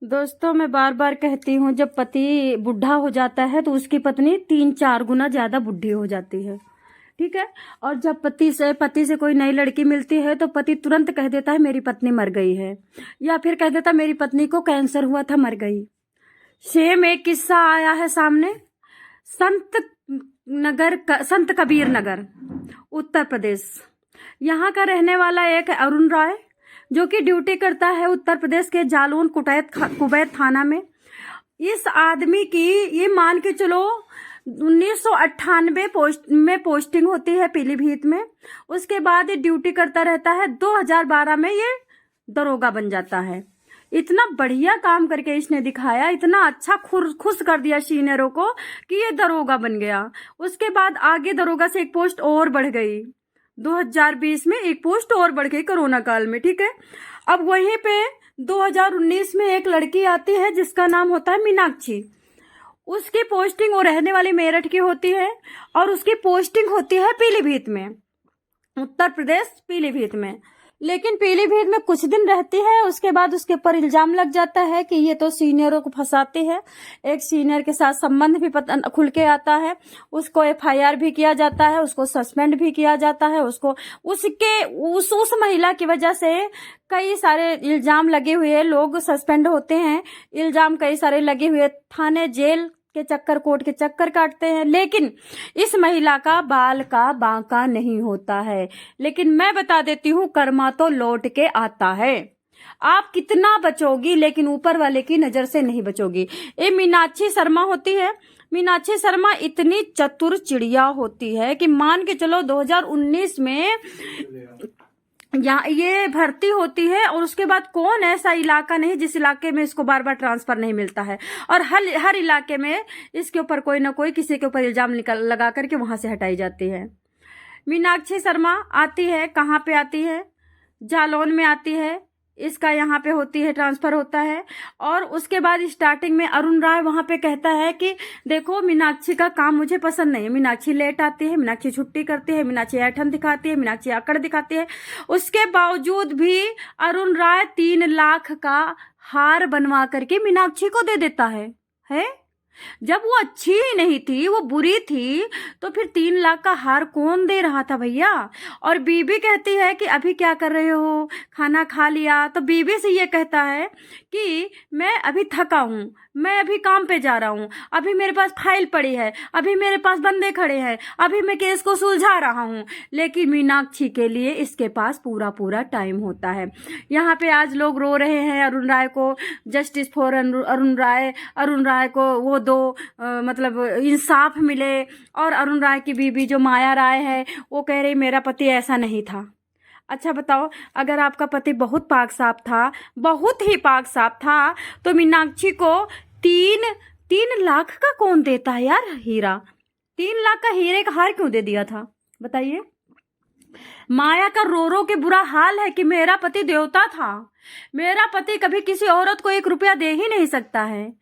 दोस्तों, मैं बार बार कहती हूँ, जब पति बूढ़ा हो जाता है तो उसकी पत्नी 3-4 गुना ज्यादा बूढ़ी हो जाती है। ठीक है। और जब पति से कोई नई लड़की मिलती है तो पति तुरंत कह देता है मेरी पत्नी मर गई है, या फिर कह देता मेरी पत्नी को कैंसर हुआ था, मर गई। सेम एक किस्सा आया है सामने। संत कबीर नगर, उत्तर प्रदेश। यहाँ का रहने वाला एक अरुण राय, जो कि ड्यूटी करता है उत्तर प्रदेश के जालौन कुवैत थाना में। इस आदमी की ये मान के चलो 1998 में पोस्टिंग होती है पीलीभीत में। उसके बाद ये ड्यूटी करता रहता है। 2012 में ये दरोगा बन जाता है। इतना बढ़िया काम करके इसने दिखाया, इतना अच्छा खुश कर दिया सीनियरों को कि ये दरोगा बन गया। उसके बाद आगे दरोगा से एक पोस्ट और बढ़ गई। 2020 में एक पोस्ट और बढ़ गई कोरोना काल में। ठीक है। अब वहीं पे 2019 में एक लड़की आती है जिसका नाम होता है मीनाक्षी। उसकी पोस्टिंग, वो रहने वाली मेरठ की होती है और उसकी पोस्टिंग होती है पीलीभीत में, उत्तर प्रदेश पीलीभीत में। लेकिन पीलीभीत में कुछ दिन रहती है, उसके बाद उसके ऊपर इल्जाम लग जाता है कि ये तो सीनियरों को फंसाती है। एक सीनियर के साथ संबंध भी खुल के आता है। उसको एफआईआर भी किया जाता है, उसको सस्पेंड भी किया जाता है। उसको उस महिला की वजह से कई सारे इल्जाम लगे हुए लोग सस्पेंड होते हैं। इल्जाम कई सारे लगे हुए, थाने जेल के चक्कर, कोर्ट के चक्कर काटते हैं। लेकिन इस महिला का बाल का बांका नहीं होता है। लेकिन मैं बता देती हूँ, कर्मा तो लौट के आता है। आप कितना बचोगी, लेकिन ऊपर वाले की नजर से नहीं बचोगी। ये मीनाक्षी शर्मा होती है। मीनाक्षी शर्मा इतनी चतुर चिड़िया होती है कि मान के चलो 2019 में यहाँ ये भर्ती होती है। और उसके बाद कौन ऐसा इलाका नहीं जिस इलाके में इसको बार बार ट्रांसफर नहीं मिलता है। और हर इलाके में इसके ऊपर कोई ना कोई किसी के ऊपर इल्जाम लगा करके वहां से हटाई जाती है। मीनाक्षी शर्मा आती है, कहाँ पे आती है? जालौन में आती है। इसका यहाँ पे होती है, ट्रांसफर होता है। और उसके बाद स्टार्टिंग में अरुण राय वहां पे कहता है कि देखो, मीनाक्षी का काम मुझे पसंद नहीं है। मीनाक्षी लेट आती है, मीनाक्षी छुट्टी करती है, मीनाक्षी ऐठन दिखाती है, मीनाक्षी आकड़ दिखाती है। उसके बावजूद भी अरुण राय 3 लाख का हार बनवा करके मीनाक्षी को दे देता है? जब वो अच्छी ही नहीं थी, वो बुरी थी, तो फिर 3 लाख का हार कौन दे रहा था भैया? और बीबी कहती है कि अभी क्या कर रहे हो, खाना खा लिया? तो बीबी से ये कहता है कि मैं अभी थका हूं, मैं अभी काम पे जा रहा हूं, अभी मेरे पास फाइल पड़ी है, अभी मेरे पास बंदे खड़े हैं, अभी मैं केस को सुलझा रहा हूं। लेकिन मीनाक्षी के लिए इसके पास पूरा पूरा टाइम होता है। यहाँ पे आज लोग रो रहे हैं अरुण राय को, जस्टिस फॉर अरुण राय को वो दो, मतलब इंसाफ मिले। और अरुण राय की बीबी जो माया राय है, वो कह रही मेरा पति ऐसा नहीं था। अच्छा बताओ, अगर आपका पति बहुत पाक साफ था, बहुत ही पाक साफ था, तो मीनाक्षी को 3 लाख का कौन देता है यार हीरा? 3 लाख का हीरे का हार क्यों दे दिया था, बताइए? माया का रो रो के बुरा हाल है कि मेरा पति देवता था, मेरा पति कभी किसी औरत को 1 रुपया दे ही नहीं सकता है।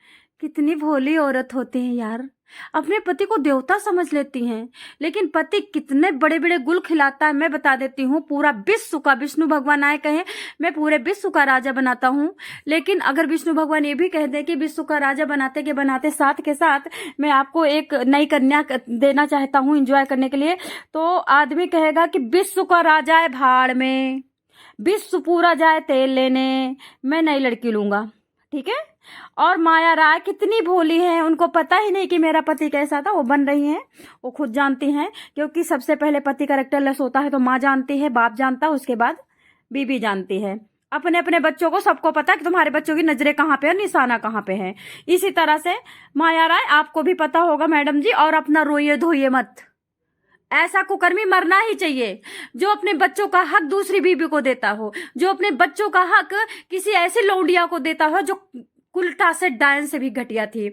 कितनी भोली औरत होती है यार, अपने पति को देवता समझ लेती हैं। लेकिन पति कितने बड़े बड़े गुल खिलाता है, मैं बता देती हूँ। पूरा विश्व का, विष्णु भगवान आए कहें मैं पूरे विश्व का राजा बनाता हूँ। लेकिन अगर विष्णु भगवान ये भी कह दे कि विश्व का राजा बनाते के बनाते साथ के साथ मैं आपको एक नई कन्या देना चाहता हूँ एंजॉय करने के लिए, तो आदमी कहेगा कि विश्व का राजा है भाड़ में, विश्व पूरा जाए तेल लेने, मैं नई लड़की लूंगा। ठीक है। और माया राय कितनी भोली है, उनको पता ही नहीं कि मेरा पति कैसा था। वो बन रही हैं, वो खुद जानती हैं, क्योंकि सबसे पहले पति का कैरेक्टरलेस होता है तो माँ जानती है, बाप जानता है, उसके बाद बीबी जानती है। अपने अपने बच्चों को सबको पता है कि तुम्हारे बच्चों की नजरें कहाँ पे है, निशाना कहाँ पे है। इसी तरह से माया राय, आपको भी पता होगा मैडम जी। और अपना रोइए धोइए मत, ऐसा कुकर्मी मरना ही चाहिए जो अपने बच्चों का हक दूसरी बीबी को देता हो, जो अपने बच्चों का हक किसी ऐसी लौंडिया को देता हो जो कुलटा से डायन से भी घटिया थी।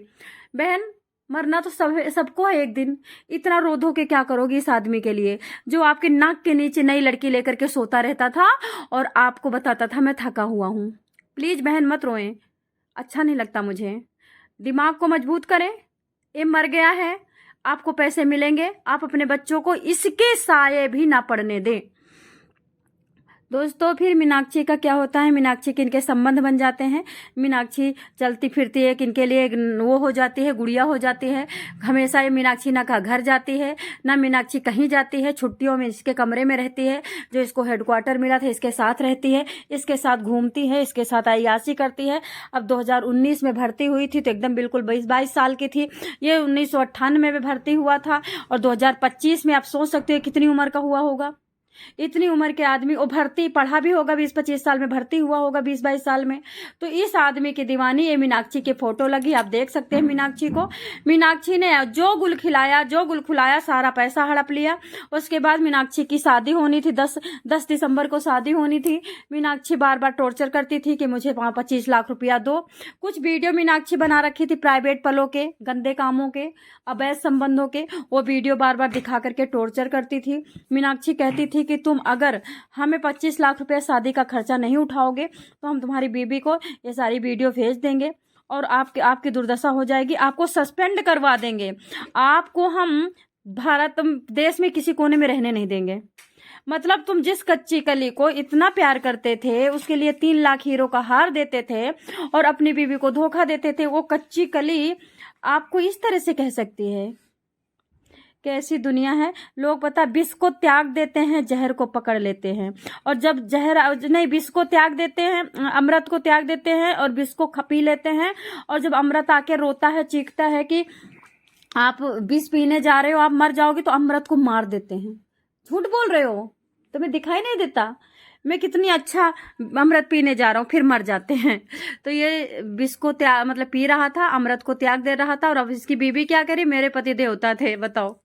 बहन, मरना तो सबको है एक दिन। इतना रो धो के क्या करोगी इस आदमी के लिए, जो आपके नाक के नीचे नई लड़की लेकर के सोता रहता था और आपको बताता था मैं थका हुआ हूं। प्लीज बहन मत रोएं, अच्छा नहीं लगता मुझे। दिमाग को मजबूत करें। ये मर गया है, आपको पैसे मिलेंगे, आप अपने बच्चों को इसके साये भी ना पड़ने दें। दोस्तों फिर मीनाक्षी का क्या होता है, मीनाक्षी के इनके संबंध बन जाते हैं। मीनाक्षी चलती फिरती है, इनके लिए वो हो जाती है, गुड़िया हो जाती है। हमेशा ये मीनाक्षी ना का घर जाती है ना मीनाक्षी कहीं जाती है। छुट्टियों में इसके कमरे में रहती है, जो इसको हेडक्वार्टर मिला था इसके साथ रहती है, इसके साथ घूमती है, इसके साथ अय्याशी करती है। अब 2019 में भर्ती हुई थी तो एकदम बिल्कुल 22 साल की थी। ये 1998 में भर्ती हुआ था और 2025 में आप सोच सकते हो कितनी उम्र का हुआ होगा। इतनी उम्र के आदमी, वो भर्ती पढ़ा भी होगा 20-25 साल में, भर्ती हुआ होगा 20-22 साल में। तो इस आदमी की दीवानी ये मीनाक्षी की फोटो लगी, आप देख सकते हैं मीनाक्षी को। मीनाक्षी ने जो गुल खिलाया सारा पैसा हड़प लिया। उसके बाद मीनाक्षी की शादी होनी थी, 10 दिसंबर को शादी होनी थी। मीनाक्षी बार बार टॉर्चर करती थी कि मुझे 25 लाख रुपया दो। कुछ वीडियो मीनाक्षी बना रखी थी प्राइवेट पलों के, गंदे कामों के, अवैध संबंधों के, वो वीडियो बार बार दिखा करके टॉर्चर करती थी। मीनाक्षी कहती थी कि तुम अगर हमें 25 लाख रुपया शादी का खर्चा नहीं उठाओगे तो हम तुम्हारी बीबी को ये सारी वीडियो भेज देंगे और आपकी दुर्दशा हो जाएगी, आपको सस्पेंड करवा देंगे, आपको हम भारत देश में किसी कोने में रहने नहीं देंगे। मतलब तुम जिस कच्ची कली को इतना प्यार करते थे, उसके लिए 3 लाख हीरो का हार देते थे और अपनी बीबी को धोखा देते थे, वो कच्ची कली आपको इस तरह से कह सकती है। कैसी दुनिया है। लोग पता विष को त्याग देते हैं, जहर को पकड़ लेते हैं। और जब विष को त्याग देते हैं, अमृत को त्याग देते हैं और विष को पी लेते हैं। और जब अमृत आके रोता है, चीखता है कि आप विष पीने जा रहे हो, आप मर जाओगे, तो अमृत को मार देते हैं। झूठ बोल रहे हो, तुम्हें दिखाई नहीं देता मैं कितनी अच्छा अमृत पीने जा रहा हूँ, फिर मर जाते हैं। तो ये विष को मतलब पी रहा था, अमृत को त्याग दे रहा था। और अब इसकी बीबी क्या करी, मेरे पति देवता थे, बताओ।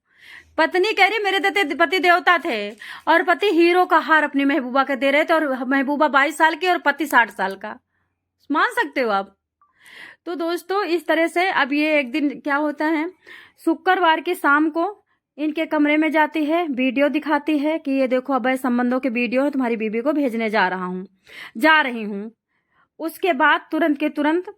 पत्नी कह रही मेरे पति देवता थे और पति हीरो का हार अपनी महबूबा के दे रहे थे, और महबूबा 22 साल की और पति 60 साल का। मान सकते हो आप। तो दोस्तों इस तरह से अब ये एक दिन क्या होता है, शुक्रवार की शाम को इनके कमरे में जाती है, वीडियो दिखाती है कि ये देखो अवैध संबंधों के वीडियो है, तुम्हारी बीबी को भेजने जा रही हूँ। उसके बाद तुरंत के तुरंत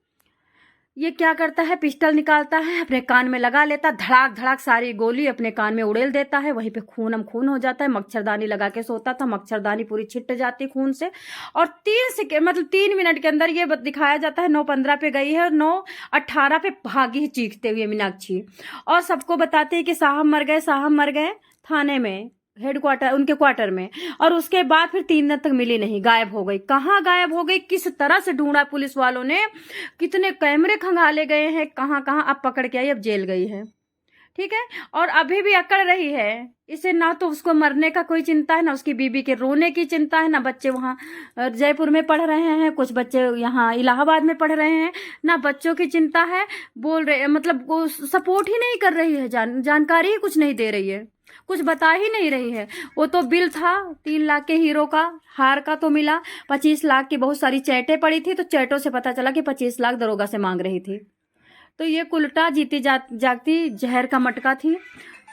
ये क्या करता है, पिस्टल निकालता है, अपने कान में लगा लेता, धड़ाक धड़ाक सारी गोली अपने कान में उड़ेल देता है। वहीं पे खून हो जाता है। मच्छरदानी लगा के सोता था, मच्छरदानी पूरी छिट जाती खून से। और 3 मिनट के अंदर ये दिखाया जाता है 9:15 पे गई है और 9:18 पे भागी चीखते हुए मीनाक्षी। और सबको बताते हैं कि साहब मर गए थाने में, हेडक्वार्टर, उनके क्वार्टर में। और उसके बाद फिर 3 दिन तक मिली नहीं, गायब हो गई। कहाँ गायब हो गई, किस तरह से ढूंढा पुलिस वालों ने, कितने कैमरे खंगाले गए हैं, कहाँ अब पकड़ के आई, अब जेल गई है। ठीक है। और अभी भी अकड़ रही है। इसे ना तो उसको मरने का कोई चिंता है, ना उसकी बीबी के रोने की चिंता है, ना बच्चे वहाँ जयपुर में पढ़ रहे हैं, कुछ बच्चे यहाँ इलाहाबाद में पढ़ रहे हैं, ना बच्चों की चिंता है। बोल रहे मतलब वो सपोर्ट ही नहीं कर रही है, जानकारी ही कुछ नहीं दे रही है, कुछ बता ही नहीं रही है। वो तो बिल था 3 लाख के हीरो का, हार का तो मिला, 25 लाख की बहुत सारी चैटें पड़ी थी, तो चैटों से पता चला कि 25 लाख दरोगा से मांग रही थी। तो ये कुलटा जीती जागती जहर का मटका थी।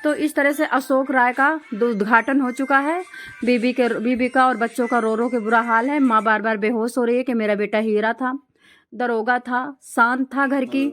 तो इस तरह से अशोक राय का उद्घाटन हो चुका है। बीबी का और बच्चों का रो के बुरा हाल है। माँ बार बार बेहोश हो रही है कि मेरा बेटा हीरा था, दरोगा था, शान था घर की।